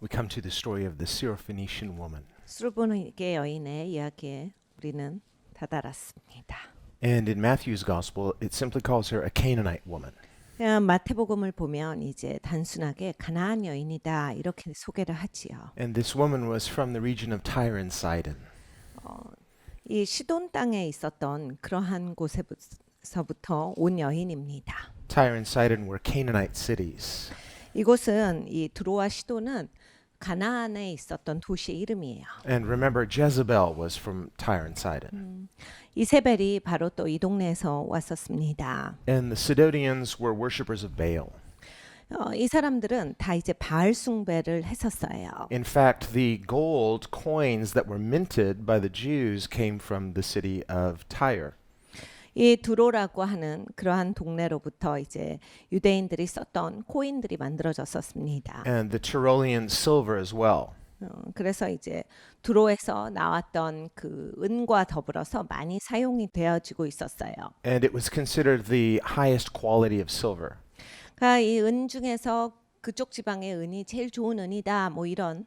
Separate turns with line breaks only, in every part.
we come to the story of the Syrophoenician woman.
수르보니게 여인의 이야기에 우리는 다다랐습니다.
And in Matthew's gospel, it simply calls her a Canaanite woman.
그냥 마태복음을 보면 이제 단순하게 가나안 여인이다 이렇게 소개를 하지요.
And this woman was from the region of Tyre and Sidon.
이 시돈 땅에 있었던 그러한 곳에서부터 온 여인입니다.
Tyre and Sidon were Canaanite cities.
이곳은 이 드로아 시돈은 가나안에 있었던 도시의 이름이에요.
And remember, Jezebel was from Tyre and Sidon.
이세벨이 바로 또 이 동네에서 왔었습니다.
And the Sidonians were worshippers of Baal.
이 사람들은 다 이제 바알 숭배를 했었어요.
In fact, the gold coins that were minted by the Jews came from the city of Tyre.
이 두로라고 하는 그러한 동네로부터 이제 유대인들이 썼던 코인들이 만들어졌었습니다.
And the Tyrolean silver as well.
그래서 이제 두로에서 나왔던 그 은과 더불어서 많이 사용이 되어지고 있었어요.
And it was considered the highest quality of silver.
그러니까 이 은 중에서 그쪽 지방의 은이 제일 좋은 은이다 뭐 이런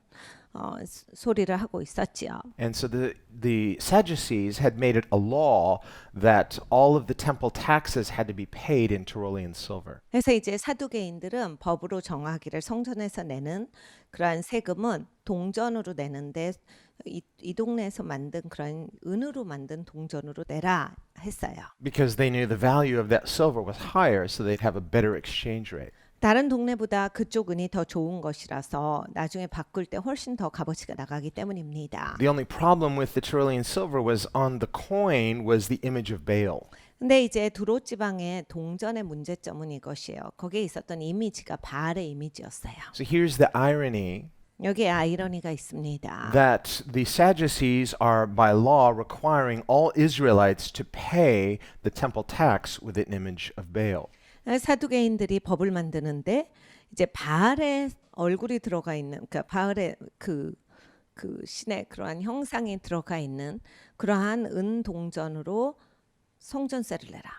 소리를 하고 있었지요.
And so the Sadducees had made it a law that all of the temple taxes had to be paid in Tyrolean silver.
그래서 이제 사두개인들은 법으로 정하기를 성전에서 내는 그러한 세금은 동전으로 내는데 이 동네에서 만든 그런 은으로 만든 동전으로 내라 했어요.
Because they knew the value of that silver was higher, so they'd have a better exchange rate.
다른 동네보다 그쪽 은이 더 좋은 것이라서 나중에 바꿀 때 훨씬 더 값어치가 나가기 때문입니다.
The only problem with the Tyrolean silver was on the coin was the image of Baal.
근데 이제 두로 지방의 동전의 문제점은 이것이에요. 거기에 있었던 이미지가 바알의 이미지였어요.
So here's the irony
여기에 아이러니가 있습니다.
that the Sadducees are by law requiring all Israelites to pay the temple tax with an image of Baal.
사두개인들이 법을 만드는데 이제 바알의 얼굴이 들어가 있는 그러니까 바알의 그 신의 그러한 형상이 들어가 있는 그러한 은 동전으로 성전세를 내라.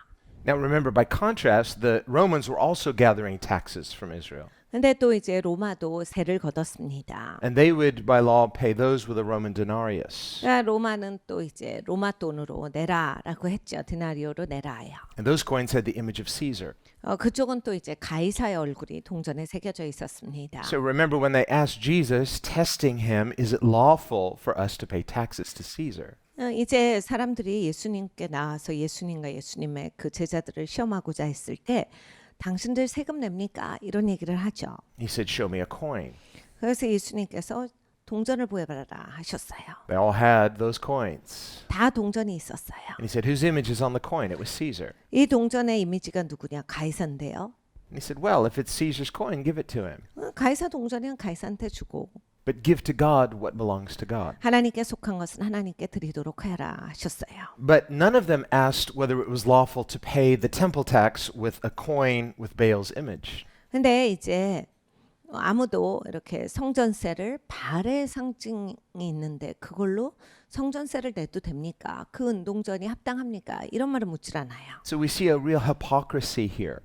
Now remember, by contrast, the Romans were also gathering taxes from Israel.
근데 또 이제 로마도 세를 걷었습니다.
And they would, by law, pay those with a Roman denarius.
그러니까 로마는 또 이제 로마 돈으로 내라라고 했죠. 디나리오로 내라요.
And those coins had the image of Caesar.
그쪽은 또 이제 가이사의 얼굴이 동전에 새겨져 있었습니다.
So remember when they asked Jesus, testing him, is it lawful for us to pay taxes to Caesar?
이제 사람들이 예수님께 나와서 예수님과 예수님의 그 제자들을 시험하고자 했을 때 당신들 세금 냅니까? 이런 얘기를 하죠.
He said, show me a coin.
그래서 예수님께서 동전을 보여봐라 하셨어요.
They all had those coins.
다 동전이 있었어요.
And he said, whose image is on the coin? It was Caesar.
이 동전의 이미지가 누구냐? 가이사인데요.
And he said, well, if it's Caesar's coin, give it to him.
가이사 동전이면 가이사한테 주고
But give to God what belongs to God.
하나님께 속한 것은 하나님께 드리도록 하라 하셨어요.
But none of them asked whether it was lawful to pay the temple tax with a coin with Baal's image.
근데 이제 아무도 이렇게 성전세를 바알의 상징이 있는데 그걸로 성전세를 내도 됩니까? 그 은동전이 합당합니까? 이런 말을 묻질 않아요.
So we see a real hypocrisy here.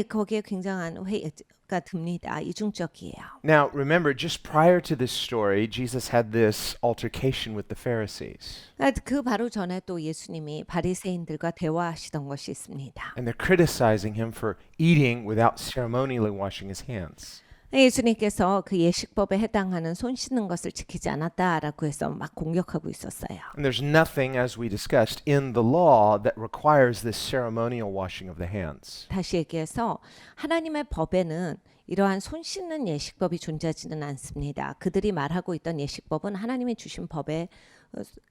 거기에 굉장한 회의가 듭니다. 이중적이에요.
Now, remember, just prior to this story, Jesus had this altercation with the Pharisees.
그 바로 전에 또 예수님이 바리새인들과 대화하시던 것이 있습니다.
And they're criticizing him for eating without ceremonially washing his hands.
예수님께서 그 예식법에 해당하는 손 씻는 것을 지키지 않았다라고 해서 막 공격하고 있었어요.
And there's nothing, as we discussed, in the law that requires this ceremonial washing of the hands.
다시 얘기해서 하나님의 법에는 이러한 손 씻는 예식법이 존재하지는 않습니다. 그들이 말하고 있던 예식법은 하나님이 주신 법에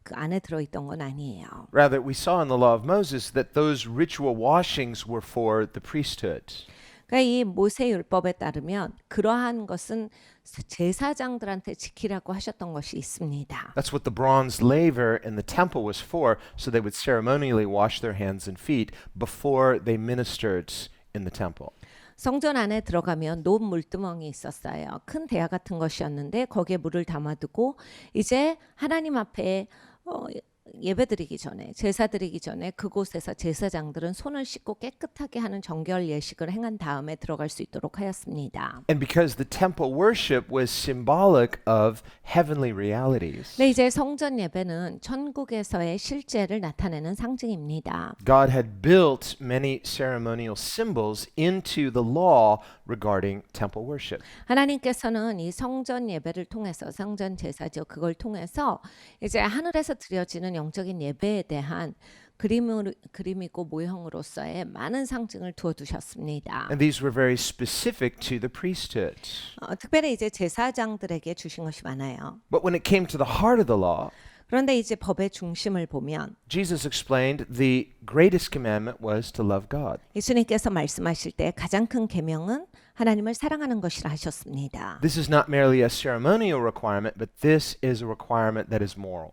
그 안에 들어있던 건 아니에요.
Rather, we saw in the law of Moses that those ritual washings were for the priesthood.
그러니까 이 모세 율법에 따르면 그러한 것은 제사장들한테 지키라고 하셨던 것이 있습니다.
That's what the bronze laver in the temple was for, so they would ceremonially wash their hands and feet before they ministered in the temple.
성전 안에 들어가면 높은 물두멍이 있었어요. 큰 대야 같은 것이었는데 거기에 물을 담아두고 이제 하나님 앞에 예배드리기 전에 제사 드리기 전에 그곳에서 제사장들은 손을 씻고 깨끗하게 하는 정결 예식을 행한 다음에 들어갈 수 있도록 하였습니다.
And because the temple worship was symbolic of heavenly realities,
네, 이제 성전 예배는 천국에서의 실제를 나타내는 상징입니다.
God had built many ceremonial symbols into the law regarding temple worship.
하나님께서는 이 성전 예배를 통해서 성전 제사죠. 그걸 통해서 이제 하늘에서 드려지는 영적인 예배에 대한 그림이고 모형으로서의 많은 상징을 두어 두셨습니다.
And these were very specific to the priesthood.
특별히 이제 제사장들에게 주신 것이 많아요.
But when it came to the heart of the law,
그런데 이제 법의 중심을 보면
Jesus explained the greatest commandment was to love God.
예수님께서 말씀하실 때 가장 큰 계명은 하나님을 사랑하는 것이라 하셨습니다.
This is not merely a ceremonial requirement, but this is a requirement that is moral.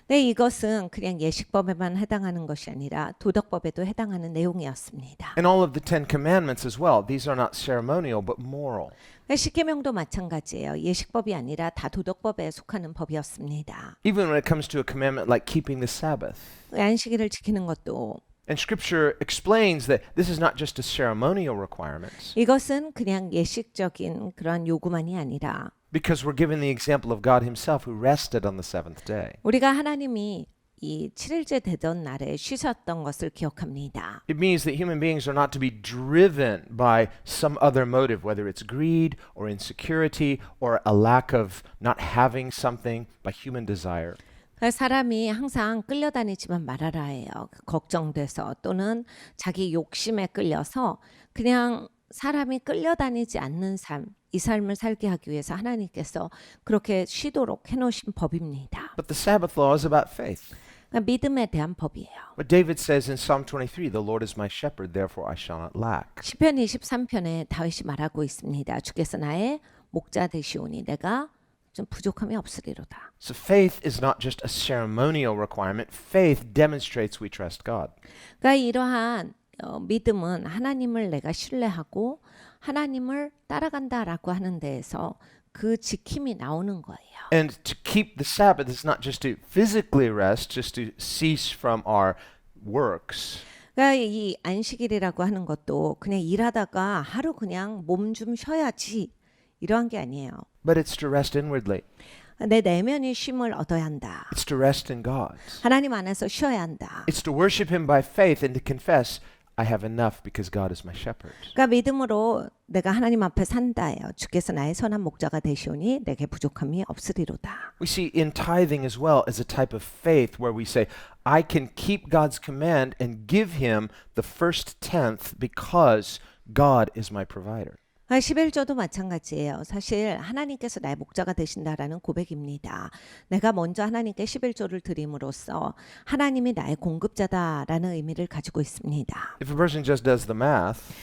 네, 이것은 그냥 예식법에만 해당하는 것이 아니라 도덕법에도 해당하는 내용이었습니다.
And all of the Ten Commandments as well, these are not ceremonial, but moral.
십계명도 마찬가지예요. 예식법이 아니라 다 도덕법에 속하는 법이었습니다.
Even when it comes to a commandment like keeping the Sabbath.
안식일을 지키는 것도
And Scripture explains that this is not just a ceremonial requirement,
이것은 그냥 예식적인 그런 요구만이 아니라
because we're given the example of God Himself who rested on the seventh day.
우리가 하나님이 이 7일째 되던 날에 쉬셨던 것을 기억합니다.
It means that human beings are not to be driven by some other motive, whether it's greed or insecurity or a lack of not having something, by human desire.
사람이 항상 끌려다니지만 말아라 해요. 걱정돼서 또는 자기 욕심에 끌려서 그냥 사람이 끌려다니지 않는 삶, 이 삶을 살게 하기 위해서 하나님께서 그렇게 쉬도록 해놓으신 법입니다.
But the Sabbath law is about faith.
그러니까 믿음에 대한 법이에요.
What David says in Psalm 23, the Lord is my shepherd, therefore I shall not lack.
시편 23편에 다윗이 말하고 있습니다. 주께서 나의 목자 되시오니 내가 좀 부족함이 없으리로다.
So faith is not just a ceremonial requirement. Faith demonstrates we trust God.
그러니까 이러한 믿음은 하나님을 내가 신뢰하고 하나님을 따라간다라고 하는 데에서 그 지킴이 나오는 거예요.
And to keep the Sabbath is not just to physically rest, just to cease from our works.
그러니까 이 안식일이라고 하는 것도 그냥 일하다가 하루 그냥 몸 좀 쉬어야지 이러한 게 아니에요.
But it's to rest inwardly.
내 내면이 쉼을 얻어야 한다.
It's to rest in God.
하나님 안에서 쉬어야 한다.
It's to worship Him by faith and to confess, I have enough because God is my shepherd.
그러니까 믿음으로 내가 하나님 앞에 산다예요. 주께서 나의 선한 목자가 되시오니 내게 부족함이 없으리로다.
We see in tithing as well as a type of faith where we say, I can keep God's command and give Him the first tenth because God is my provider.
11조도 마찬가지예요. 사실 하나님께서 나의 목자가 되신다라는 고백입니다. 내가 먼저 하나님께 11조를 드림으로써 하나님이 나의 공급자다라는 의미를 가지고 있습니다.
If a person just does the math,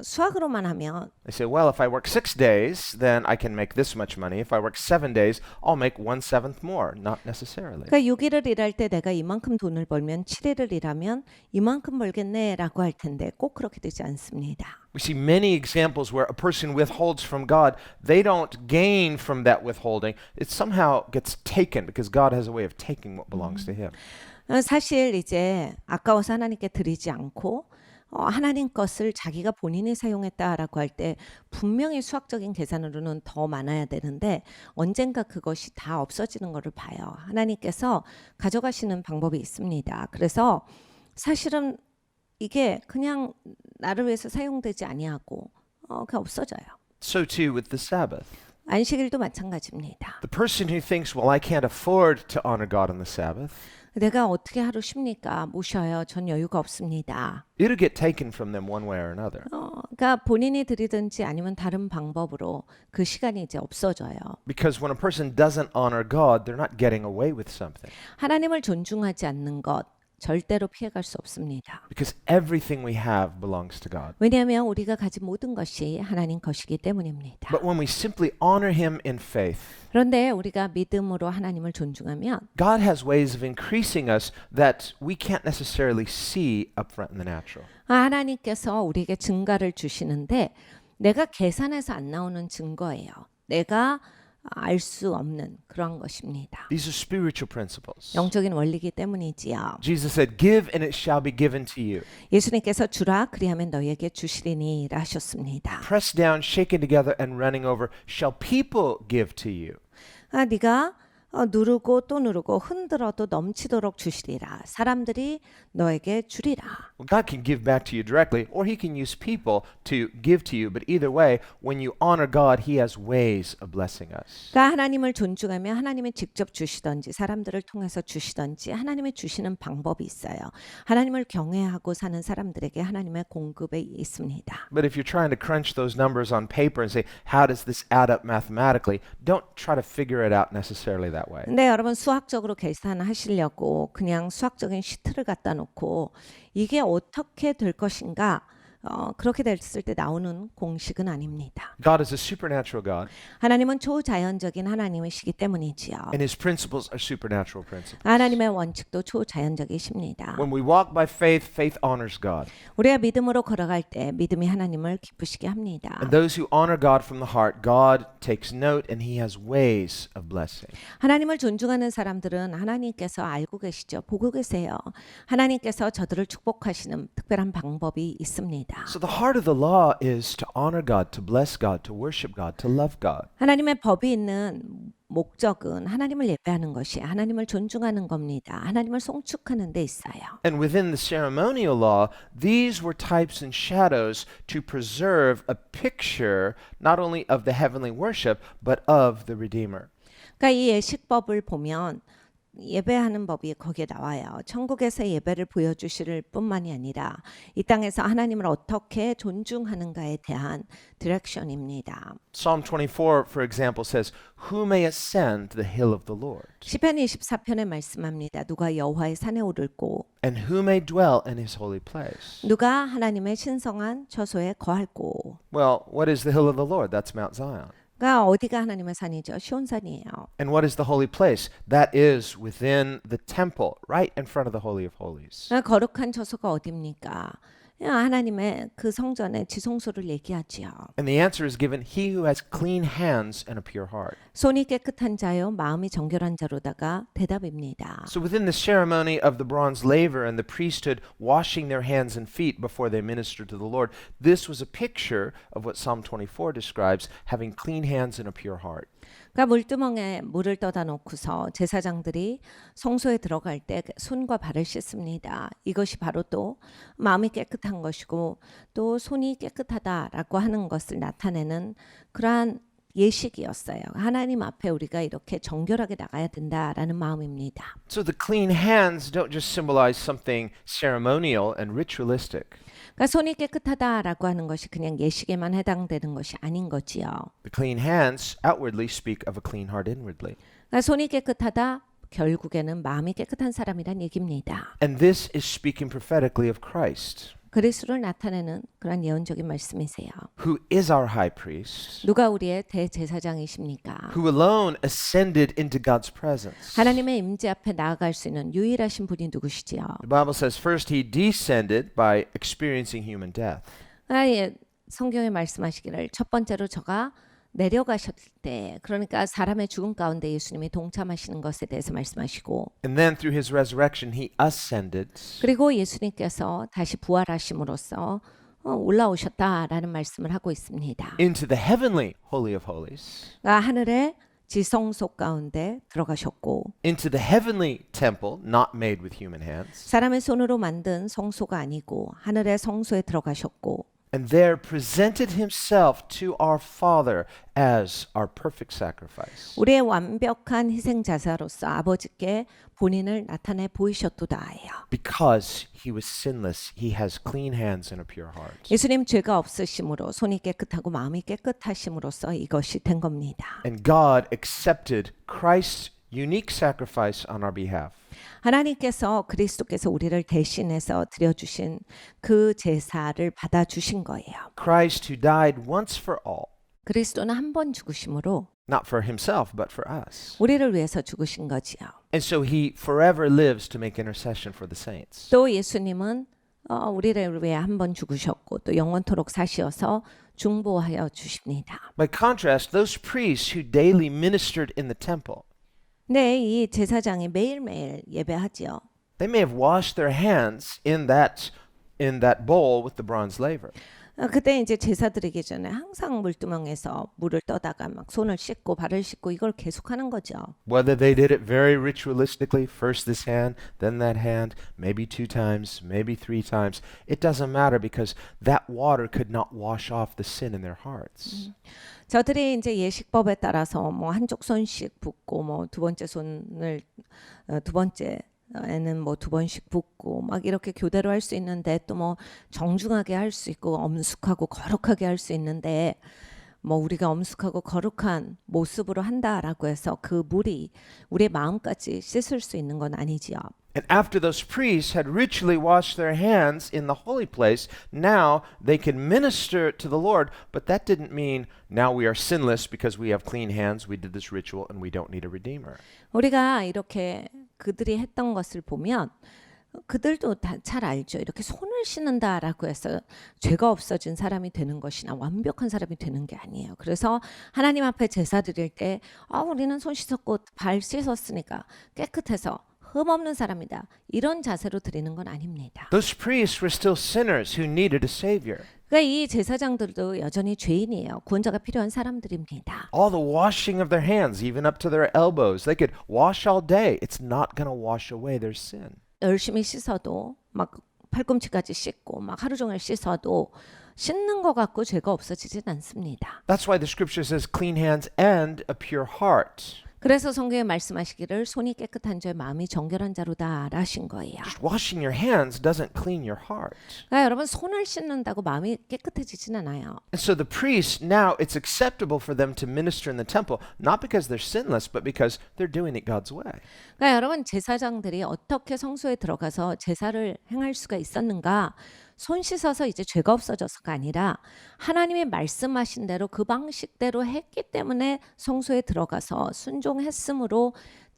수학으로만 하면
they say, well, if I work 6 days, then I can make this much money. If I work 7 days, I'll make 1/7 more. Not necessarily.
그러니까 6일을 일할 때 내가 이만큼 돈을 벌면 7일을 일하면 이만큼 벌겠네라고 할 텐데 꼭 그렇게 되지 않습니다.
We see many examples where a person withholds from God. They don't gain from that withholding. It somehow gets taken because God has a way of taking what belongs to Him.
사실 이제 아까워서 하나님께 드리지 않고 하나님 것을 자기가 본인이 사용했다라고 할 때 분명히 수학적인 계산으로는 더 많아야 되는데 언젠가 그것이 다 없어지는 것을 봐요. 하나님께서 가져가시는 방법이 있습니다. 그래서 사실은 이게 그냥 나를 위해서 사용되지 아니하고 그냥 없어져요.
So too with the Sabbath.
안식일도 마찬가지입니다.
The person who thinks, well, I can't afford to honor God on the Sabbath,
내가 어떻게 하루 쉽니까? 못 쉬어요. 전 여유가 없습니다.
it'll get taken from them one way or another.
그러니까 본인이 드리든지 아니면 다른 방법으로 그 시간이 이제 없어져요.
Because when a person doesn't honor God, they're not getting away with something.
하나님을 존중하지 않는 것 절대로 피해갈 수 없습니다.
Because everything we have belongs to God.
왜냐하면 우리가 가진 모든 것이 하나님 것이기 때문입니다.
But when we simply honor Him in faith,
그런데 우리가 믿음으로 하나님을 존중하면
God has ways of increasing us that we can't necessarily see up front in the natural.
하나님께서 우리에게 증가를 주시는데 내가 계산해서 안 나오는 증거예요. 내가 알 수 없는 그런 것입니다.
These are spiritual principles.
영적인 원리이기 때문이지요.
Jesus said, "Give and it shall be given to you.
예수님께서 주라 그리하면 너희에게 주시리니라 하셨습니다.
Pressed down, shaken together, and running over, shall people give to you."
네가 누르고 또 누르고 흔들어도 넘치도록 주시리라. 사람들이 너에게 주리라.
Well, God can give back to you directly, or He can use people to give to you. But either way, when you honor God, He has ways of blessing us.
그러니까 하나님을 존중하며 하나님이 직접 주시든지 사람들을 통해서 주시든지 하나님이 주시는 방법이 있어요. 하나님을 경외하고 사는 사람들에게 하나님의 공급이 있습니다.
But if you're trying to crunch those numbers on paper and say, how does this add up mathematically? Don't try to figure it out necessarily that way.
근데 여러분 수학적으로 계산하시려고 그냥 수학적인 시트를 갖다 놓고 이게 어떻게 될 것인가 그렇게 됐을 때 나오는 공식은 아닙니다.
God is a supernatural God,
하나님은 초자연적인 하나님이시기 때문이지요.
and His principles are supernatural principles.
하나님의 원칙도 초자연적이십니다.
When we walk by faith, faith honors God.
우리가 믿음으로 걸어갈 때 믿음이 하나님을 기쁘시게 합니다.
And those who honor God from the heart, God takes note and He has ways of blessing.
하나님을 존중하는 사람들은 하나님께서 알고 계시죠. 보고 계세요. 하나님께서 저들을 축복하시는 특별한 방법이 있습니다.
So the heart of the law is to honor God, to bless God, to worship God, to love God.
하나님의 법이 있는 목적은 하나님을 예배하는 것이 하나님을 존중하는 겁니다. 하나님을 송축하는 데 있어요.
And within the ceremonial law, these were types and shadows to preserve a picture not only of the heavenly worship, but of the Redeemer.
그러니까 이 예식법을 보면 예배하는 법이 거기에 나와요. 천국에서 예배를 보여주실 뿐만이 아니라 이 땅에서 하나님을 어떻게 존중하는가에 대한 디렉션입니다.
Psalm 24, for example, says, "Who may ascend the hill of the Lord?
시편 24편에 말씀합니다. 누가 여호와의 산에 오를고
And who may dwell in His holy place?"
누가 하나님의 신성한 처소에 거할고.
Well, what is the hill of the Lord? That's Mount Zion.
그러니까 어디가 하나님의 산이죠? 시온산이에요.
And what is the holy place? That is within the temple, right in front of the Holy of Holies.
그러니까 거룩한 처소가 어디입니까? 하나님의 그 성전의 지성소를 얘기하지요.
And the answer is given, "He who has clean hands and a pure heart."
손이 깨끗한 자요 마음이 정결한 자로다가 대답입니다.
So within the ceremony of the bronze laver and the priesthood washing their hands and feet before they ministered to the Lord, this was a picture of what Psalm 24 describes, having clean hands and a pure heart.
그러니까 물두멍에 물을 떠다 놓고서 제사장들이 성소에 들어갈 때 손과 발을 씻습니다. 이것이 바로 또 마음이 깨끗한 것이고 또 손이 깨끗하다라고 하는 것을 나타내는 그러한 예식이었어요. 하나님 앞에 우리가 이렇게 정결하게 나가야 된다라는 마음입니다.
So the clean hands don't just symbolize something ceremonial and ritualistic.
그러니까 손이 깨끗하다라고 하는 것이 그냥 예식에만 해당되는 것이 아닌 거지요.
The clean hands outwardly speak of a clean heart inwardly.
그러니까 손이 깨끗하다 결국에는 마음이 깨끗한 사람이란 얘기입니다.
And this is speaking prophetically of Christ,
그리스도를 나타내는 그런 예언적인 말씀이세요.
who is our high priest,
누가 우리의 대제사장이십니까?
who alone ascended into God's presence.
하나님의 임재 앞에 나아갈 수 있는 유일하신 분이 누구시지요?
The Bible says first He descended by experiencing human death.
성경에 말씀하시기를 첫 번째로 저가 내려가셨을 때 그러니까 사람의 죽음 가운데 예수님이 동참하시는 것에 대해서 말씀하시고
And then through His resurrection He ascended
그리고 예수님께서 다시 부활하심으로써 올라오셨다라는 말씀을 하고 있습니다.
into the heavenly Holy of Holies,
그러니까 하늘의 지성소 가운데 들어가셨고
into the heavenly temple not made with human hands,
사람의 손으로 만든 성소가 아니고 하늘의 성소에 들어가셨고
and there presented Himself to our Father as our perfect sacrifice.
우리의 완벽한 희생자사로서 아버지께 본인을 나타내 보이셨도다예요.
Because He was sinless, He has clean hands and a pure heart.
예수님 죄가 없으심으로 손이 깨끗하고 마음이 깨끗하심으로써 이것이 된 겁니다.
And God accepted Christ's unique sacrifice on our behalf.
하나님께서 그리스도께서 우리를 대신해서 드려주신 그 제사를 받아주신 거예요.
Christ who died once for all,
그리스도는 한 번 죽으심으로
not for Himself, but for us.
우리를 위해서 죽으신 거지요.
And so He forever lives to make intercession for the saints.
또 예수님은 우리를 위해 한 번 죽으셨고 또 영원토록 사시어서 중보하여 주십니다.
By contrast, those priests who daily ministered in the temple,
네, 이 제사장이 매일매일 예배하지요.
they may have washed their hands in that bowl with the bronze laver.
그때 이제 제사 드리기 전에 항상 물두멍에서 물을 떠다가 막 손을 씻고 발을 씻고 이걸 계속하는 거죠.
Whether they did it very ritualistically, first this hand, then that hand, maybe 2 times, maybe 3 times, it doesn't matter because that water could not wash off the sin in their hearts.
저들이 이제 예식법에 따라서 뭐 한쪽 손씩 붓고 뭐 두 번째 손을 두 번째에는 뭐 두 번씩 붓고 막 이렇게 교대로 할 수 있는데 또 뭐 정중하게 할 수 있고 엄숙하고 거룩하게 할 수 있는데 뭐 우리가 엄숙하고 거룩한 모습으로 한다라고 해서 그 물이 우리의 마음까지 씻을 수 있는 건 아니지요.
And after those priests had ritually washed their hands in the holy place, now they can minister to the Lord, but that didn't mean now we are sinless because we have clean hands, we did this ritual, and we don't need a redeemer.
우리가 이렇게 그들이 했던 것을 보면 그들도 다 잘 알죠. 이렇게 손을 씻는다라고 해서 죄가 없어진 사람이 되는 것이나 완벽한 사람이 되는 게 아니에요. 그래서 하나님 앞에 제사 드릴 때 우리는 손 씻었고 발 씻었으니까 깨끗해서 흠없는 사람이다. 이런 자세로 드리는 건 아닙니다.
Those priests were still sinners who needed a savior.
그러니까 이 제사장들도 여전히 죄인이에요. 구원자가 필요한 사람들입니다.
All the washing of their hands, even up to their elbows, they could wash all day. It's not going to wash away their sin.
열심히 씻어도 막 팔꿈치까지 씻고 막 하루 종일 씻어도 씻는 것 같고 죄가 없어지진 않습니다.
That's why the scripture says clean hands and a pure heart.
그래서 성경에 말씀하시기를 손이 깨끗한 자의 마음이 정결한 자로다 라신 거예요.
Just washing your hands doesn't clean your heart.
그러니까 여러분 손을 씻는다고 마음이 깨끗해지진 않아요.
And so the priests, now it's acceptable for them to minister in the temple, not because they're sinless, but because they're doing it God's way.
그러니까 여러분 제사장들이 어떻게 성소에 들어가서 제사를 행할 수가 있었는가? 손 씻어서 이제 죄가 없어져서가 아니라 하나님이 말씀하신 대로 그 방식대로 했기 때문에 성소에 들어가서 순종했으므로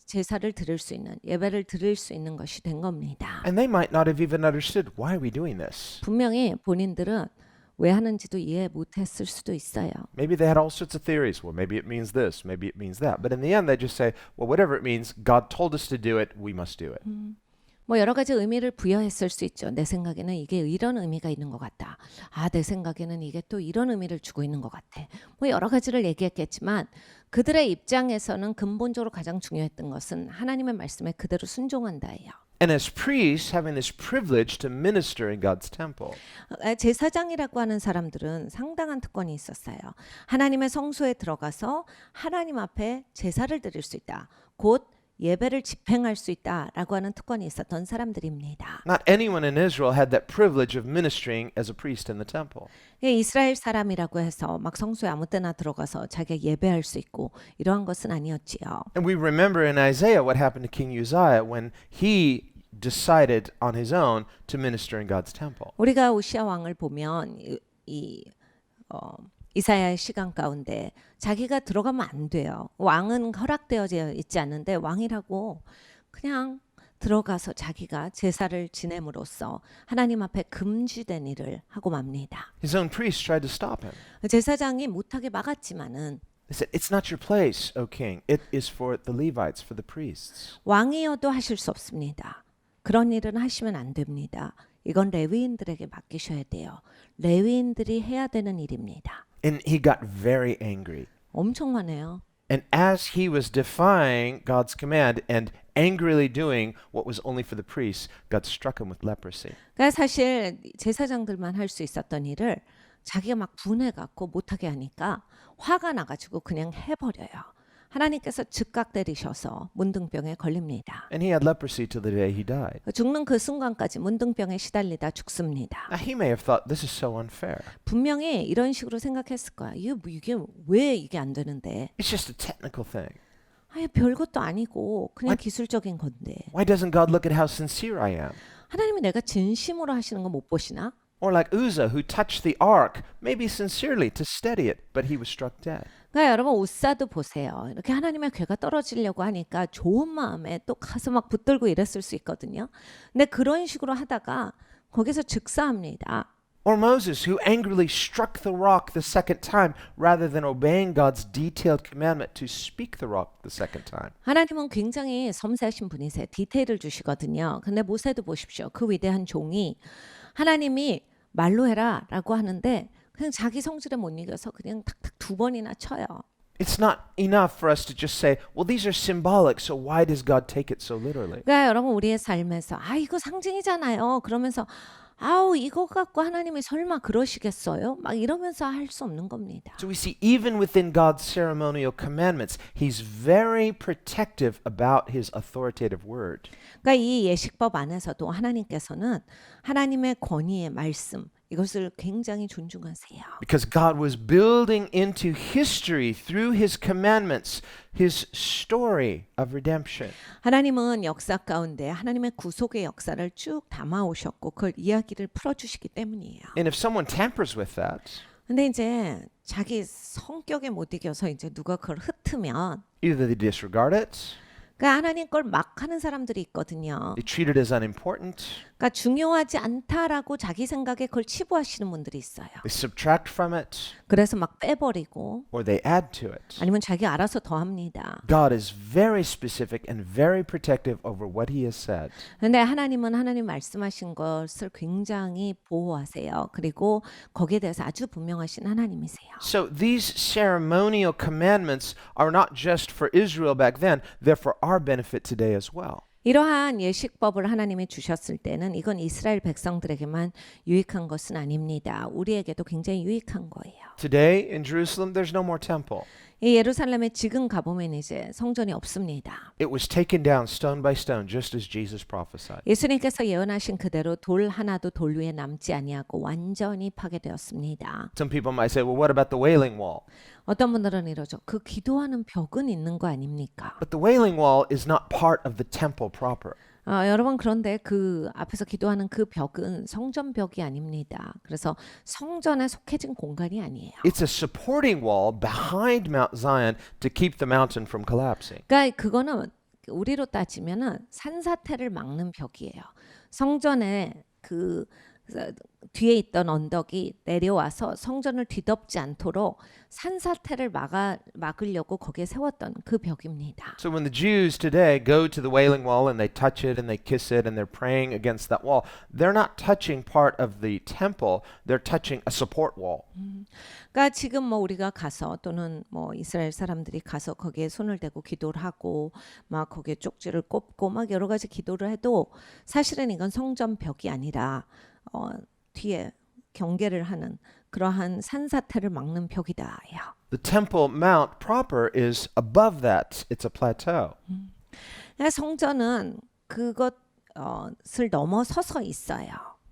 제사를 드릴 수 있는 예배를 드릴 수 있는 것이 된 겁니다.
And they might not have even understood, why are we doing this?
분명히 본인들은 왜 하는지도 이해 못했을 수도 있어요.
Maybe they had all sorts of theories. Well, maybe it means this, maybe it means that. But in the end, they just say, well, whatever it means, God told us to do it, we must do it.
뭐 여러 가지 의미를 부여했을 수 있죠. 내 생각에는 이게 이런 의미가 있는 것 같다. 내 생각에는 이게 또 이런 의미를 주고 있는 것 같아. 뭐 여러 가지를 얘기했겠지만 그들의 입장에서는 근본적으로 가장 중요했던 것은 하나님의 말씀에 그대로 순종한다예요.
And as priests, having this privilege to minister in God's temple.
제사장이라고 하는 사람들은 상당한 특권이 있었어요. 하나님의 성소에 들어가서 하나님 앞에 제사를 드릴 수 있다. 곧 예배를 집행할 수 있다라고 하는 특권이 있었던 사람들입니다.
Not anyone in Israel had that privilege of ministering as a priest in the temple.
이스라엘 사람이라고 해서 막 성소에 아무 때나 들어가서 자기가 예배할 수 있고 이러한 것은 아니었지요.
And we remember in Isaiah what happened to King Uzziah when he decided on his own to minister in God's temple.
우리가 우시아 왕을 보면 이사야의 시간 가운데 자기가 들어가면 안 돼요. 왕은 허락되어 있지 않는데 왕이라고 그냥 들어가서 자기가 제사를 지냄으로써 하나님 앞에 금지된 일을 하고 맙니다.
His own priests tried to stop him.
제사장이 못하게 막았지만은
They said, it's not your place, O king. It is for the Levites, for the priests.
왕이어도 하실 수 없습니다. 그런 일은 하시면 안 됩니다. 이건 레위인들에게 맡기셔야 돼요. 레위인들이 해야 되는 일입니다.
And he got very angry.
엄청 화내요.
And as he was defying God's command and angrily doing what was only for the priests, God struck him with leprosy.
그러니까 사실 제사장들만 할 수 있었던 일을 자기가 막 분해갖고 못하게 하니까 화가 나가지고 그냥 해버려요. 하나님께서 즉각 때리셔서 문둥병에 걸립니다.
And he had leprosy till the day he died.
죽는 그 순간까지 문둥병에 시달리다 죽습니다.
Now he may have thought this is so unfair.
분명히 이런 식으로 생각했을 거야. 이게 왜 이게 안 되는데?
It's just a technical thing.
별것도 아니고 그냥 기술적인 건데.
Why doesn't God look at how sincere I am?
하나님이 내가 진심으로 하시는 거 못 보시나?
Or like Uzzah, who touched the ark, maybe sincerely to steady it, but he was struck dead.
그러니까 여러분 우사도 보세요. 이렇게 하나님의 괴가 떨어지려고 하니까 좋은 마음에 또 가서 막 붙들고 이랬을 수 있거든요. 근데 그런 식으로 하다가 거기서 즉사합니다.
Or Moses, who angrily struck the rock the second time rather than obeying God's detailed commandment to speak the rock the second time.
하나님은 굉장히 섬세하신 분이세요. 디테일을 주시거든요. 근데 모세도 보십시오. 그 위대한 종이 하나님이 말로 해라라고 하는데 그냥 자기 성질에 못 이겨서 그냥 탁탁 2번이나 쳐요.
It's not enough for us to just say, well, these are symbolic, so why does God take it so literally?
그러니까 여러분 우리의 삶에서 이거 상징이잖아요. 그러면서 아우 이거 갖고 하나님이 설마 그러시겠어요? 막 이러면서 할 수 없는 겁니다.
So we see even within God's ceremonial commandments, He's very protective about His authoritative word.
그러니까 이 예식법 안에서도 하나님께서는 하나님의 권위의 말씀 이것을 굉장히 존중하세요.
Because God was building into history through His commandments, His story of redemption.
하나님은 역사 가운데 하나님의 구속의 역사를 쭉 담아 오셨고 그걸 이야기를 풀어 주시기 때문이에요.
And if someone tampers with that,
근데 이제 자기 성격에 못 이겨서 이제 누가 그걸 흩으면
either they disregard it,
그러니까 하나님 걸 막 하는 사람들이 있거든요.
they treat it as unimportant,
그러니까 중요하지 않다라고 자기 생각에 그걸 치부하시는 분들이 있어요.
they subtract from it,
그래서 막 빼버리고
or they add to it.
아니면 자기 알아서 더 합니다.
God is very specific and very protective over what He has said.
근데 하나님은 하나님 말씀하신 것을 굉장히 보호하세요. 그리고 거기에 대해서 아주 분명하신 하나님이세요.
So these ceremonial commandments are not just for Israel back then, they're for our benefit today as well.
이러한 예식법을 하나님이 주셨을 때는 이건 이스라엘 백성들에게만 유익한 것은 아닙니다. 우리에게도 굉장히 유익한 거예요.
Today in Jerusalem, there's no more temple.
이 예루살렘에 지금 가보면 이제 성전이 없습니다.
It was taken down stone by stone, just as Jesus prophesied.
예수님께서 예언하신 그대로 돌 하나도 돌 위에 남지 아니하고 완전히 파괴되었습니다.
Some people might say, well, what about the Wailing Wall?
어떤 분들은 이러죠. 그 기도하는 벽은 있는 거 아닙니까?
But the Wailing Wall is not part of the temple proper.
여러분 그런데 그 앞에서 기도하는 그 벽은 성전 벽이 아닙니다. 그래서 성전에 속해진 공간이 아니에요.
It's a supporting wall behind Mount Zion to keep the mountain from collapsing.
그러니까 그거는 우리로 따지면은 산사태를 막는 벽이에요. 성전에 그 뒤에 있던 언덕이 내려와서 성전을 뒤덮지 않도록 산사태를 막으려고 거기에 세웠던 그 벽입니다.
So when the Jews today go to the Wailing Wall and they touch it and they kiss it and they're praying against that wall, they're not touching part of the temple, they're touching a support wall.
그러니까 지금 뭐 우리가 가서 또는 뭐 이스라엘 사람들이 가서 거기에 손을 대고 기도를 하고 막 거기에 쪽지를 꼽고 막 여러 가지 기도를 해도 사실은 이건 성전 벽이 아니라 뒤에 경계를 하는 그러한 산사태를 막는 벽이다요.
The Temple Mount proper is above that. It's a plateau.
성전은 그것을 넘어서서 있어요.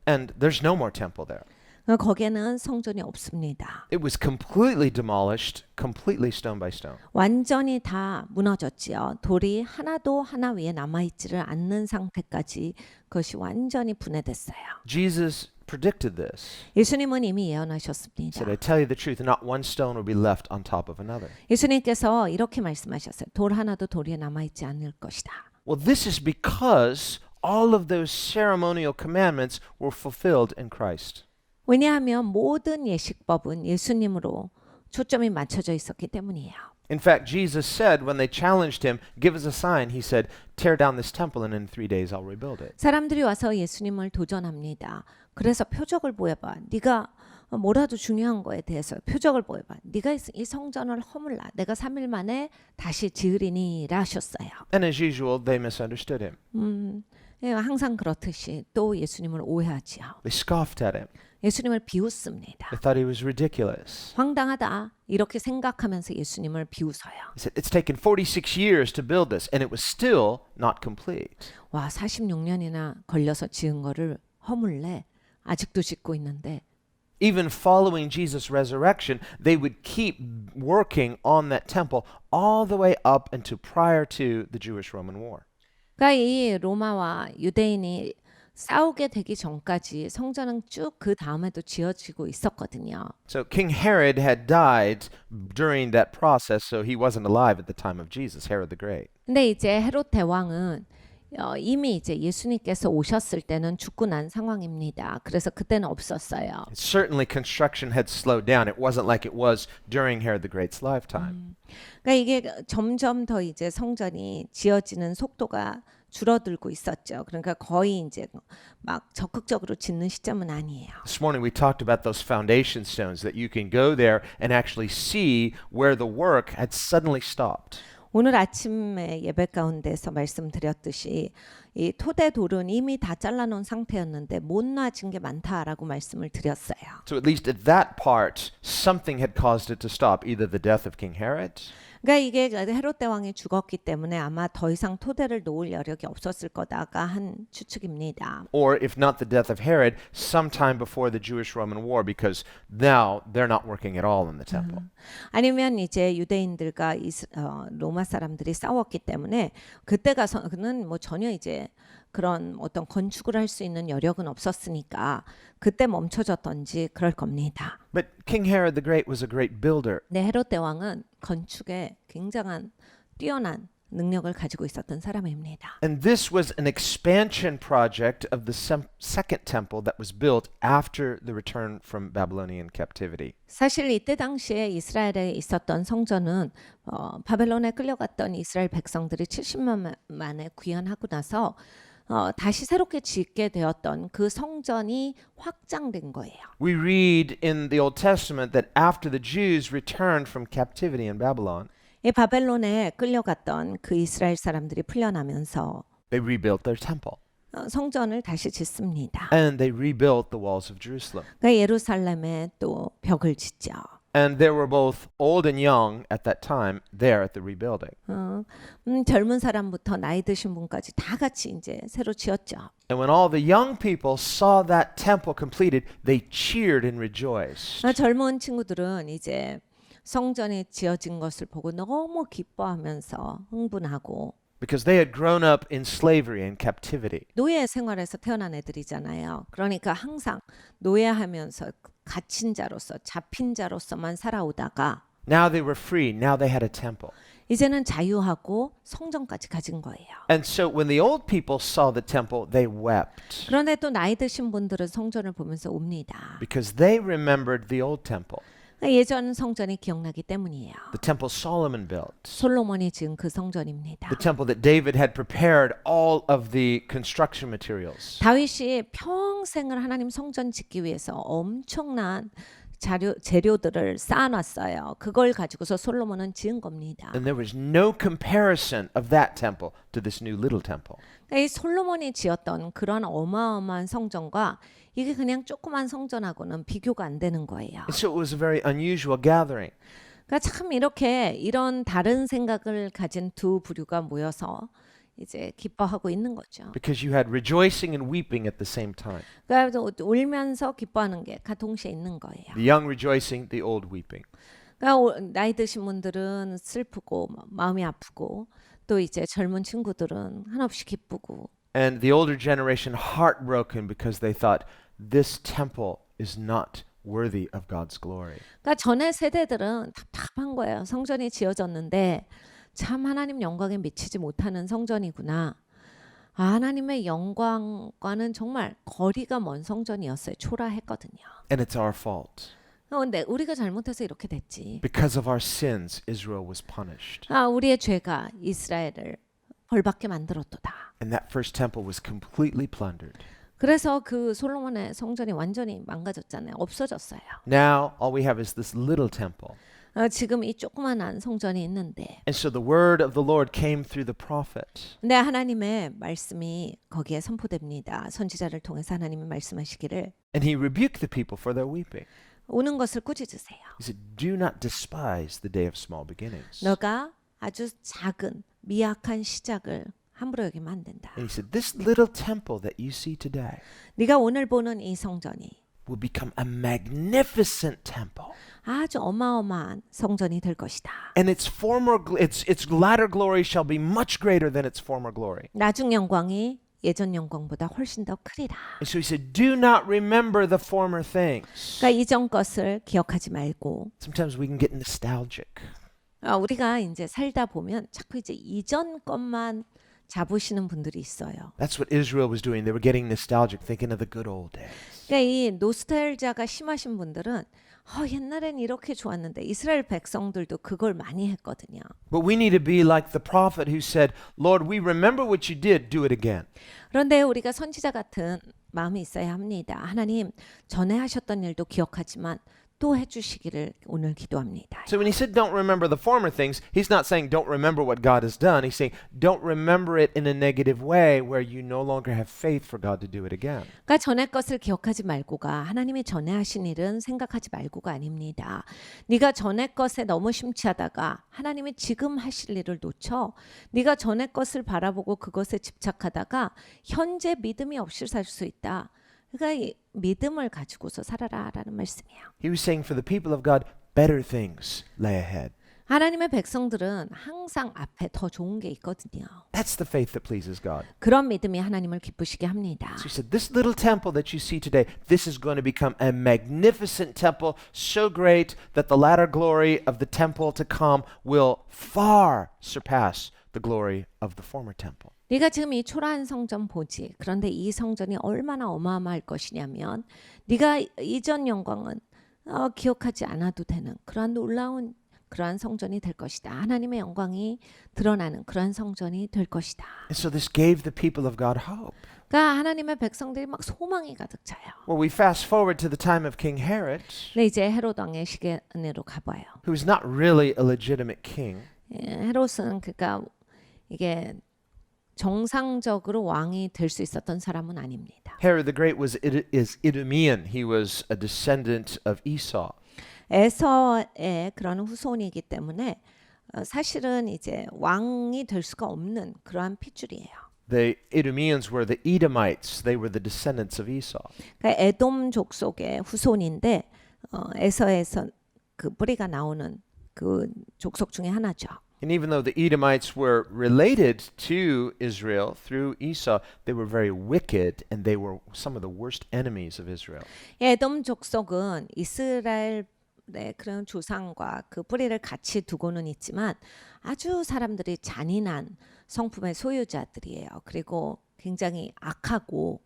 And there's no more temple there.
거기에는 성전이 없습니다.
It was completely demolished, completely stone by stone.
완전히 다 무너졌지요. 돌이 하나도 하나 위에 남아있지를 않는 상태까지 그것이 완전히 분해됐어요.
Jesus predicted this.
예수님은 이미
He
예언하셨습니다.
said, I tell you the truth, not one stone will be left on top of another.
예수님께서 이렇게 말씀하셨어요. 돌 하나도 돌 위에 남아있지 않을 것이다.
Well, this is because all of those ceremonial commandments were fulfilled in Christ.
왜냐하면 모든 예식법은 예수님으로 초점이 맞춰져 있었기 때문이에요.
In fact, Jesus said when they challenged him, give us a sign, he said, tear down this temple and in 3 days I'll rebuild it.
사람들이 와서 예수님을 도전합니다. 그래서 표적을 보여봐. 네가 뭐라도 중요한 거에 대해서 표적을 보여봐. 네가 이 성전을 허물라. 내가 3일 만에 다시 지으리니라 하셨어요.
And as usual, they misunderstood him.
항상 그렇듯이 또 예수님을 오해하지요.
They scoffed at him.
예수님을 비웃습니다.
They thought he was ridiculous.
황당하다. 이렇게 생각하면서 예수님을 비웃어요.
He said, it's taken 46 years to build this, and it was still not complete.
와, 46년이나 걸려서 지은 거를 허물래. 아직도 짓고 있는데.
Even following Jesus' resurrection, they would keep working on that temple all the way up until prior to the Jewish-Roman War.
그러니까 이 로마와 유대인이 싸우게 되기 전까지 성전은 쭉 그 다음에도 지어지고 있었거든요.
So King Herod had died during that process, so he wasn't alive at the time of Jesus, Herod the Great.
근데 이제 헤롯 대왕은 이미 이제 예수님께서 오셨을 때는 죽고 난 상황입니다. 그래서 그때는 없었어요.
Certainly, construction had slowed down. It wasn't like it was during Herod the Great's lifetime.
그러니까 이게 점점 더 이제 성전이 지어지는 속도가 줄어들고 있었죠. 그러니까 거의 이제 막 적극적으로 짓는 시점은 아니에요.
This morning we talked about those foundation stones that you can go there and actually see where the work had suddenly stopped.
오늘 아침에 예배 가운데서 말씀드렸듯이 이 토대 돌은 이미 다 잘라놓은 상태였는데 못 놔진 게 많다라고 말씀을 드렸어요.
So at least at that part, something had caused it to stop, either the death of King Herod
그러니까 이게 헤롯 대왕이 죽었기 때문에 아마 더 이상 토대를 놓을 여력이 없었을 거다가 한 추측입니다.
or if not the death of Herod, sometime before the Jewish-Roman War, because now they're not working at all in the temple.
아니면 이제 유대인들과 로마 사람들이 싸웠기 때문에 그때 가서는 뭐 전혀 이제 그런 어떤 건축을 할 수 있는 여력은 없었으니까 그때 멈춰졌던지 그럴 겁니다.
But King Herod the Great was a great builder.
네, 헤롯 대왕은 건축에 굉장한 뛰어난 능력을 가지고 있었던 사람입니다.
And this was an expansion project of the second temple that was built after the return from Babylonian captivity.
사실 이때 당시에 이스라엘에 있었던 성전은 바벨론에 끌려갔던 이스라엘 백성들이 70년 만에 귀환하고 나서 다시 새롭게 짓게 되었던 그 성전이 확장된 거예요.
We read in the Old Testament that after the Jews returned from captivity in Babylon,
이 바벨론에 끌려갔던 그 이스라엘 사람들이 풀려나면서
they rebuilt their temple
성전을 다시 짓습니다.
and they rebuilt the walls of Jerusalem.
그러니까 예루살렘에 또 벽을 짓죠.
And there were both old and young at that time there at the rebuilding.
젊은 사람부터 나이 드신 분까지 다 같이 이제 새로 지었죠.
And when all the young people saw that temple completed, they cheered and rejoiced.
젊은 친구들은 이제 성전이 지어진 것을 보고 너무 기뻐하면서 흥분하고
Because they had grown up in slavery and captivity.
노예 생활에서 태어난 애들이잖아요. 그러니까 항상 노예하면서 갇힌 자로서 잡힌 자로서만 살아오다가
Now they were free. Now they had a temple.
이제는 자유하고 성전까지 가진 거예요.
And so when the old people saw the temple, they wept
그런데 또 나이 드신 분들은 성전을 보면서 웁니다.
because they remembered the old temple,
예전 성전이 기억나기 때문이에요.
the temple Solomon built,
솔로몬이 지은 그 성전입니다.
the temple that David had prepared all of the construction materials.
다윗이 평생을 하나님 성전 짓기 위해서 엄청난 재료들을 쌓아놨어요. 그걸 가지고서 솔로몬은 지은 겁니다.
And there was no comparison of that temple to this new little temple.
이 솔로몬이 지었던 그런 어마어마한 성전과 이게 그냥 조그만 성전하고는 비교가 안 되는 거예요.
And so it was a very unusual gathering.
그러니까 참 이런 다른 생각을 가진 두 부류가 모여서 이제 기뻐하고 있는 거죠.
Because you had rejoicing and weeping at the same time.
그러니까 울면서 기뻐하는 게 동시에 있는 거예요.
The young rejoicing, the old weeping.
그러니까 나이 드신 분들은 슬프고 마음이 아프고 또 이제 젊은 친구들은 한없이 기쁘고
And the older generation heartbroken because they thought this temple is not worthy of God's glory.
그러니까 전에 세대들은 답답한 거예요. 성전이 지어졌는데 참 하나님 영광에 미치지 못하는 성전이구나. 하나님의 영광과는 정말 거리가 먼 성전이었어요. 초라했거든요.
And it's our fault.
근데 우리가 잘못해서 이렇게 됐지.
Because of our sins, Israel was punished.
우리의 죄가 이스라엘을 벌받게 만들었도다.
And that first temple was completely plundered.
그래서 그 솔로몬의 성전이 완전히 망가졌잖아요. 없어졌어요.
Now all we have is this little temple.
지금 이 조그만한 성전이 있는데
And so the word of the Lord came through the prophet.
근데 하나님의 말씀이 거기에 선포됩니다. 선지자를 통해서 하나님이 말씀하시기를
And he rebuked the people for their weeping.
우는 것을 꾸짖으세요.
He said, do not despise the day of small beginnings.
너가 아주 작은 미약한 시작을 함부로 여기면 안 된다.
And he said, this little temple that you see today
네가 오늘 보는 이 성전이
will become a magnificent temple.
아주 어마어마한 성전이 될 것이다.
And its latter glory shall be much greater than its former glory.
나중 영광이 예전 영광보다 훨씬 더 크리라.
And so he said, do not remember the former things.
그러니까 이전 것을 기억하지 말고
Sometimes we can get nostalgic.
우리가 이제 살다 보면 자꾸 이제 이전 것만 잡으시는 분들이 있어요.
That's what Israel was doing. They were getting nostalgic, thinking of the good old days.
그러니까 이 노스텔지아가 심하신 분들은 옛날엔 이렇게 좋았는데 이스라엘 백성들도 그걸 많이 했거든요.
But we need to be like the prophet who said, Lord, we remember what you did, do it again.
그런데 우리가 선지자 같은 마음이 있어야 합니다. 하나님 전에 하셨던 일도 기억하지만 또 해주시기를 오늘 기도합니다.
So when he said don't remember the former things, he's not saying don't remember what God has done. He's saying don't remember it in a negative way where you no longer have faith for God to do it again.
그러니까 전에 것을 기억하지 말고가 하나님이 전에 하신 일은 생각하지 말고가 아닙니다. 네가 전에 것에 너무 심취하다가 하나님이 지금 하실 일을 놓쳐 네가 전에 것을 바라보고 그것에 집착하다가 현재 믿음이 없이 살 수 있다. 그러니까 이 믿음을 가지고서 살아라라는 말씀이에요.
He was saying for the people of God, better things lay ahead.
하나님의 백성들은 항상 앞에 더 좋은 게 있거든요.
That's the faith that pleases God.
그런 믿음이 하나님을 기쁘시게 합니다.
So he said, this little temple that you see today, this is going to become a magnificent temple, so great that the latter glory of the temple to come will far surpass the glory of the former temple.
네가 지금 이 초라한 성전 보지. 그런데 이 성전이 얼마나 어마어마할 것이냐면 네가 이전 영광은 기억하지 않아도 되는 그러한 놀라운 그러한 성전이 될 것이다. 하나님의 영광이 드러나는 그러한 성전이 될 것이다.
And so this gave the people of God hope.
그러니까 하나님의 백성들이 막 소망이 가득 차요.
Well, we fast forward to the time of King Herod,
근데 이제 헤롯 왕의 시간으로 가봐요.
who was not really a legitimate king.
헤롯은 그러니까 이게 정상적으로 왕이 될 수 있었던 사람은 아닙니다.
Herod the Great is Idumean. He was a descendant of Esau.
에서의 그런 후손이기 때문에 사실은 이제 왕이 될 수가 없는 그러한 핏줄이에요.
The Idumeans were the Edomites. They were the descendants of Esau.
그러니까 에돔 족속의 후손인데 에서에서 그 뿌리가 나오는 그 족속 중에 하나죠.
And even though the Edomites were related to Israel through Esau, they were very wicked and they were some of the worst enemies of Israel.
에돔 족속은 이스라엘의 그런 조상과 그 뿌리를 같이 두고는 있지만 아주 사람들이 잔인한 성품의 소유자들이에요. 그리고 굉장히 악하고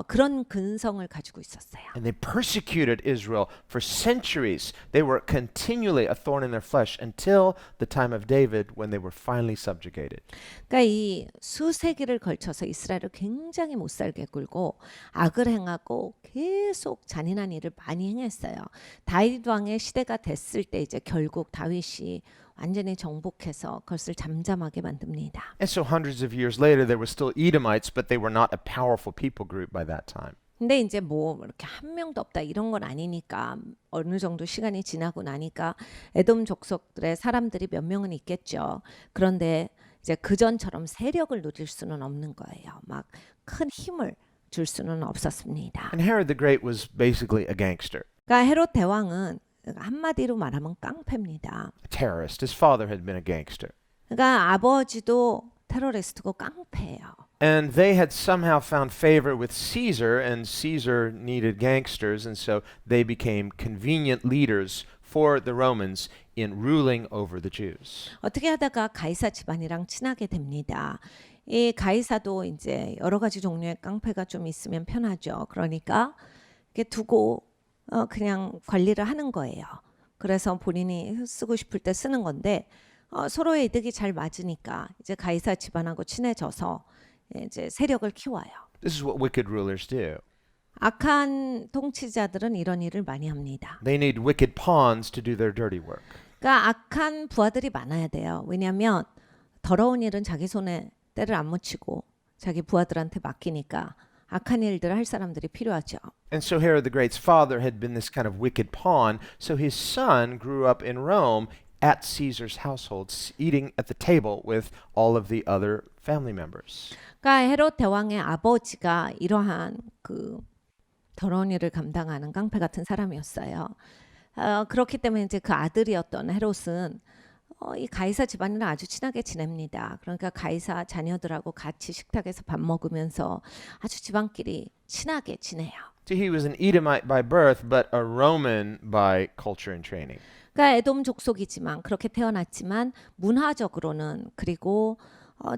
그런 근성을 가지고 있었어요.
And they persecuted Israel for centuries. They were continually a thorn in their flesh until the time of David when they were finally subjugated.
그러니까 이 수세기를 걸쳐서 이스라엘을 굉장히 못살게 굴고 악을 행하고 계속 잔인한 일을 많이 행했어요. 다윗 왕의 시대가 됐을 때 이제 결국 다윗이 완전히 정복해서 그것을 잠잠하게 만듭니다.
And so hundreds of years later there were still Edomites, but they were not a powerful people group by that time.
근데 이제 뭐 이렇게 한 명도 없다 이런 건 아니니까 어느 정도 시간이 지나고 나니까 에돔 족속들의 사람들이 몇 명은 있겠죠. 그런데 이제 그전처럼 세력을 누릴 수는 없는 거예요. 막 큰 힘을 줄 수는 없었습니다.
And Herod the Great was basically a gangster,
그러니까 헤롯 대왕은 한마디로 말하면 깡패입니다.
a terrorist. His father had been a gangster.
그러니까 아버지도 테러리스트고 깡패예요.
And they had somehow found favor with Caesar, and Caesar needed gangsters, and so they became convenient leaders for the Romans in ruling over the Jews.
어떻게 하다가 가이사 집안이랑 친하게 됩니다. 이 가이사도 이제 여러 가지 종류의 깡패가 좀 있으면 편하죠. 그러니까 이렇게 두고 그냥 관리를 하는 거예요. 그래서 본인이 쓰고 싶을 때 쓰는 건데 서로의 이득이 잘 맞으니까 이제 가이사 집안하고 친해져서 이제 세력을 키워요.
This is what wicked rulers do.
악한 통치자들은 이런 일을 많이 합니다.
They need wicked pawns to do their dirty work.
그러니까 악한 부하들이 많아야 돼요. 왜냐하면 더러운 일은 자기 손에 때를 안 묻히고 자기 부하들한테 맡기니까 악한 일들을 할 사람들이 필요하죠.
And so Herod the Great's father had been this kind of wicked pawn, so his son grew up in Rome at Caesar's household, eating at the table with all of the other family members.
그러니까 헤롯 대왕의 아버지가 이러한 그 더러운 일을 감당하는 깡패 같은 사람이었어요. 그렇기 때문에 이제 그 아들이었던 헤롯은 이 가이사 집안이랑 아주 친하게 지냅니다. 그러니까 가이사 자녀들하고 같이 식탁에서 밥 먹으면서 아주 집안끼리 친하게 지내요.
So he was an Edomite by birth, but a Roman by culture and training.
그러니까 에돔 족속이지만 그렇게 태어났지만 문화적으로는 그리고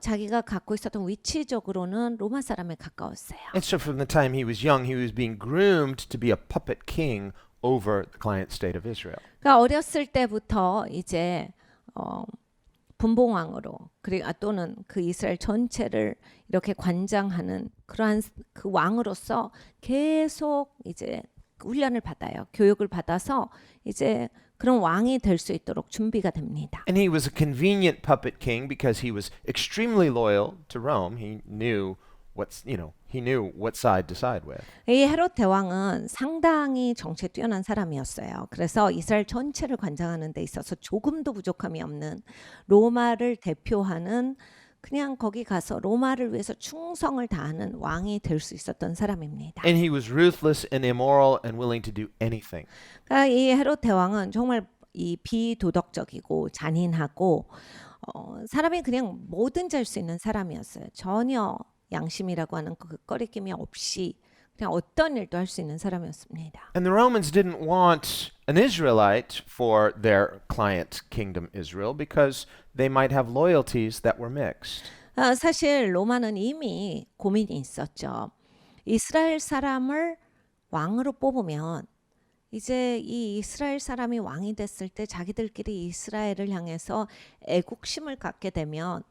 자기가 갖고 있었던 위치적으로는 로마 사람에 가까웠어요.
And so from the time he was young, he was being groomed to be a puppet king over the client state of Israel.
그러니까 어렸을 때부터 이제 분봉왕으로 그리고 또는 그 이스라엘 전체를 이렇게 관장하는 그러한 그 왕으로서 계속 이제 훈련을 받아요. 교육을 받아서 이제 그런 왕이 될 수 있도록 준비가 됩니다.
And he was a convenient puppet king because he was extremely loyal to Rome. He knew he knew what side to side with.
이 헤롯 대왕은 상당히 정치에 뛰어난 사람이었어요. 그래서 이스라엘 전체를 관장하는 데 있어서 조금도 부족함이 없는 로마를 대표하는 그냥 거기 가서 로마를 위해서 충성을 다하는 왕이 될 수 있었던 사람입니다.
And he was ruthless and immoral and willing to do anything.
그러니까 이 헤롯 대왕은 정말 이 비도덕적이고 잔인하고 사람이 그냥 뭐든지 할 수 있는 사람이었어요. 전혀 양심이라고 하는 그 꺼리낌이 없이 그냥 어떤 일도 할 수 있는 사람이었습니다.
And the Romans didn't want an Israelite for their client kingdom Israel because they might have loyalties that were mixed.
사실 로마는 이미 고민이 있었죠. 이스라엘 사람을 왕으로 뽑으면 이제 이 이스라엘 사람이 왕이 됐을 때 자기들끼리 이스라엘을 향해서 애국심을 갖게 되면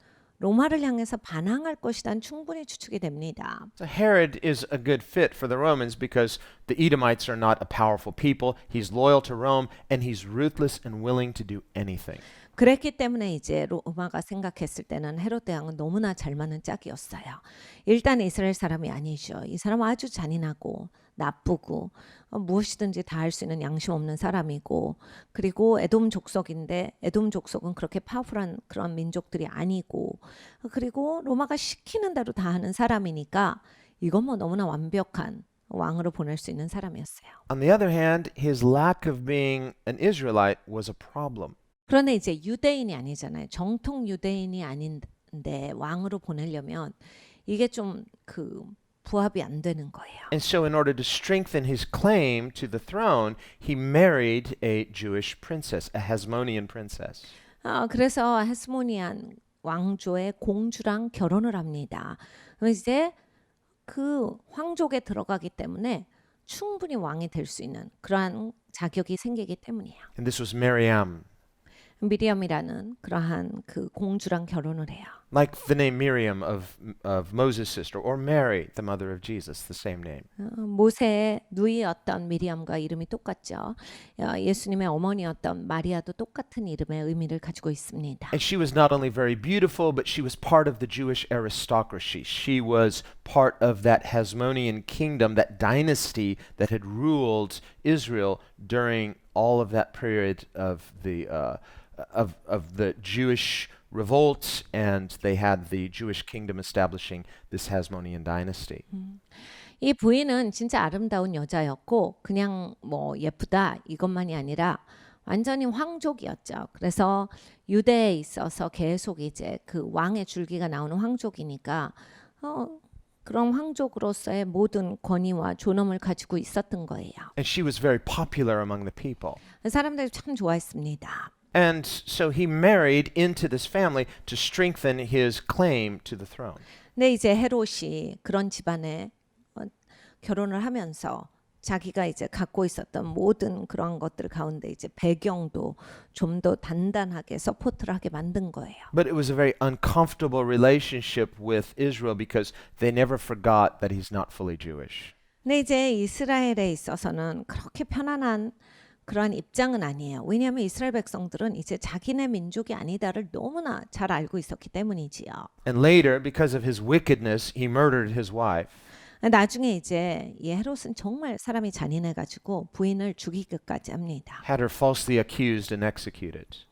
로마를 향해서 반항할 것이란 충분히 추측이 됩니다.
So Herod is a good fit for the Romans because the Edomites are not a powerful people. He's loyal to Rome and he's ruthless and willing to do anything.
그랬기 때문에 이제 로마가 생각했을 때는 헤롯 대왕은 너무나 잘 맞는 짝이었어요. 일단 이스라엘 사람이 아니죠. 이 사람은 아주 잔인하고 나쁘고 무엇이든지 다 할 수 있는 양심 없는 사람이고 그리고 에돔 족속인데 에돔 족속은 그렇게 파워풀한 그런 민족들이 아니고 그리고 로마가 시키는 대로 다 하는 사람이니까 이건 뭐 너무나 완벽한 왕으로 보낼 수 있는 사람이었어요.
On the other hand, his lack of being an Israelite was a problem.
그런데 이제 유대인이 아니잖아요. 정통 유대인이 아닌데 왕으로 보내려면 이게 좀 그 부합이 안 되는 거예요.
And so in order to strengthen his claim to the throne, he married a Jewish princess, a Hasmonean princess.
그래서 헤스모니안 왕조의 공주랑 결혼을 합니다. 그럼 이제 그 황족에 들어가기 때문에 충분히 왕이 될 수 있는 그러한 자격이 생기기 때문이에요.
And this was Miriam.
미리암이라는 그러한 그 공주랑 결혼을 해요.
Like the name Miriam of Moses' sister, or Mary, the mother of Jesus, the same name.
모세의 누이였던 미리암과 이름이 똑같죠. 예수님의 어머니였던 마리아도 똑같은 이름의 의미를 가지고 있습니다.
And she was not only very beautiful, but she was part of the Jewish aristocracy. She was part of that Hasmonean kingdom, that dynasty that had ruled Israel during all of that period of the Jewish revolt, and they had the Jewish kingdom establishing this Hasmonean dynasty.
이 부인은 진짜 아름다운 여자였고 그냥 뭐 예쁘다 이것만이 아니라 완전히 황족이었죠. 그래서 유대에 있어서 계속 이제 그 왕의 줄기가 나오는 황족이니까 그런 황족으로서의 모든 권위와 존엄을 가지고 있었던 거예요.
And she was very popular among the people.
사람들이 참 좋아했습니다.
And so he married into this family to strengthen his claim to the throne.
근데 이제 헤롯이 그런 집안에 결혼을 하면서 자기가 이제 갖고 있었던 모든 그런 것들 가운데 이제 배경도 좀 더 단단하게 서포트를 하게 만든 거예요.
But it was a very uncomfortable relationship with Israel because they never forgot that he's not fully Jewish.
근데 이제 이스라엘에 있어서는 그렇게 편안한 그러한 입장은 아니에요. 왜냐하면 이스라엘 백성들은 이제 자기네 민족이 아니다를 너무나 잘 알고 있었기 때문이지요.
And later, because of his wickedness, he murdered his wife.
나중에 이제 이 헤롯은 정말 사람이 잔인해가지고 부인을 죽이기까지 합니다.
Had her falsely accused and executed.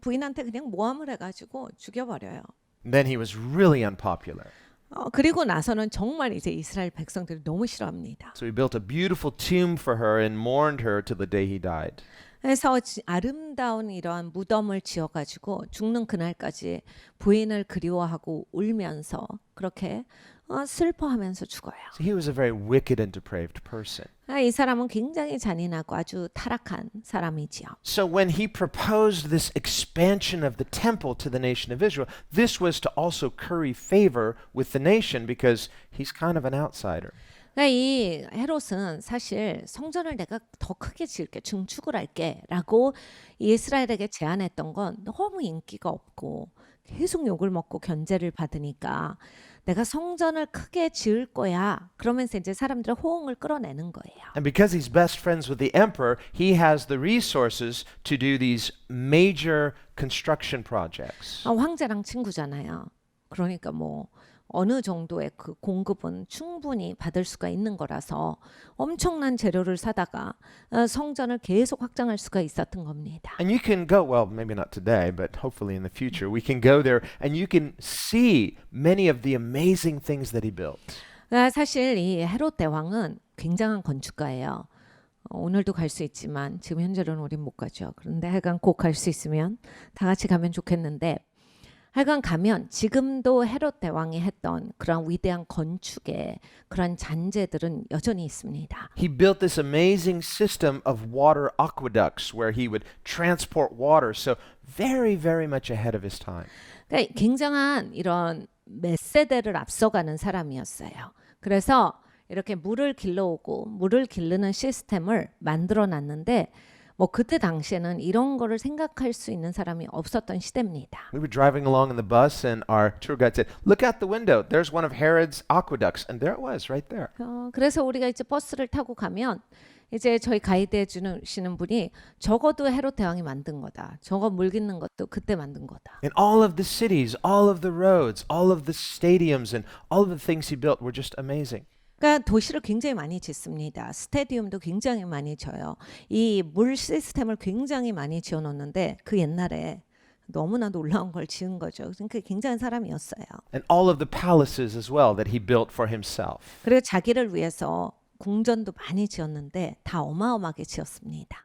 부인한테 그냥 모함을 해가지고 죽여버려요.
And then he was really unpopular.
그리고 나서는 정말 이제 이스라엘 백성들이 너무 싫어합니다.
So he built a beautiful tomb for her and mourned her till the day he died.
그래서 아름다운 이러한 무덤을 지어가지고 죽는 그날까지 부인을 그리워하고 울면서 그렇게 슬퍼하면서 죽어요.
So he was a very wicked and depraved person.
이 사람은 굉장히 잔인하고 아주 타락한 사람이지요.
So when he proposed this expansion of the temple to the nation of Israel, this was to also curry favor with the nation because he's kind of an outsider.
이 헤롯은 사실 성전을 내가 더 크게 지을게, 증축을 할게라고 이스라엘에게 제안했던 건 너무 인기가 없고 계속 욕을 먹고 견제를 받으니까 내가 성전을 크게 지을 거야. 그러면서 이제 사람들의 호응을 끌어내는 거예요.
And because he's best friends with the emperor, he has the resources to do these major construction projects.
황제랑 친구잖아요. 그러니까 뭐 어느 정도의 그 공급은 충분히 받을 수가 있는 거라서 엄청난 재료를 사다가 성전을 계속 확장할 수가 있었던 겁니다.
And you can go, well, maybe not today, but hopefully in the future, we can go there and you can see many of the amazing things that he built.
사실 이 헤롯 대왕은 굉장한 건축가예요. 오늘도 갈 수 있지만 지금 현재로는 우린 못 가죠. 그런데 하여간 꼭 갈 수 있으면 다 같이 가면 좋겠는데 하여간 가면 지금도 헤롯 대왕이 했던 그런 위대한 건축의 그런 잔재들은 여전히 있습니다.
He built this amazing system of water aqueducts where he would transport water, so very, very much ahead of his time.
그러니까 굉장한 이런 몇 세대를 앞서가는 사람이었어요. 그래서 이렇게 물을 길러오고 물을 기르는 시스템을 만들어 놨는데 뭐 그때 당시에는 이런 거를 생각할 수 있는 사람이 없었던 시대입니다.
We were driving along in the bus and our tour guide said, "Look out the window. There's one of Herod's aqueducts." And there it was, right there.
그래서 우리가 이제 버스를 타고 가면 이제 저희 가이드 해주시는 분이 적어도 헤롯 대왕이 만든 거다. 저거 물 깃는 것도 그때 만든 거다.
And all of the cities, all of the roads, all of the stadiums, and all of the things he built were just amazing.
그러니까 도시를 굉장히 많이 짓습니다. 스타디움도 굉장히 많이 져요. 이 물 시스템을 굉장히 많이 지어놓는데 그 옛날에 너무나 놀라운 걸 지은 거죠. 그러니까 굉장한 사람이었어요.
And all of the palaces as well that he built for himself.
그리고 자기를 위해서 궁전도 많이 지었는데 다 어마어마하게 지었습니다.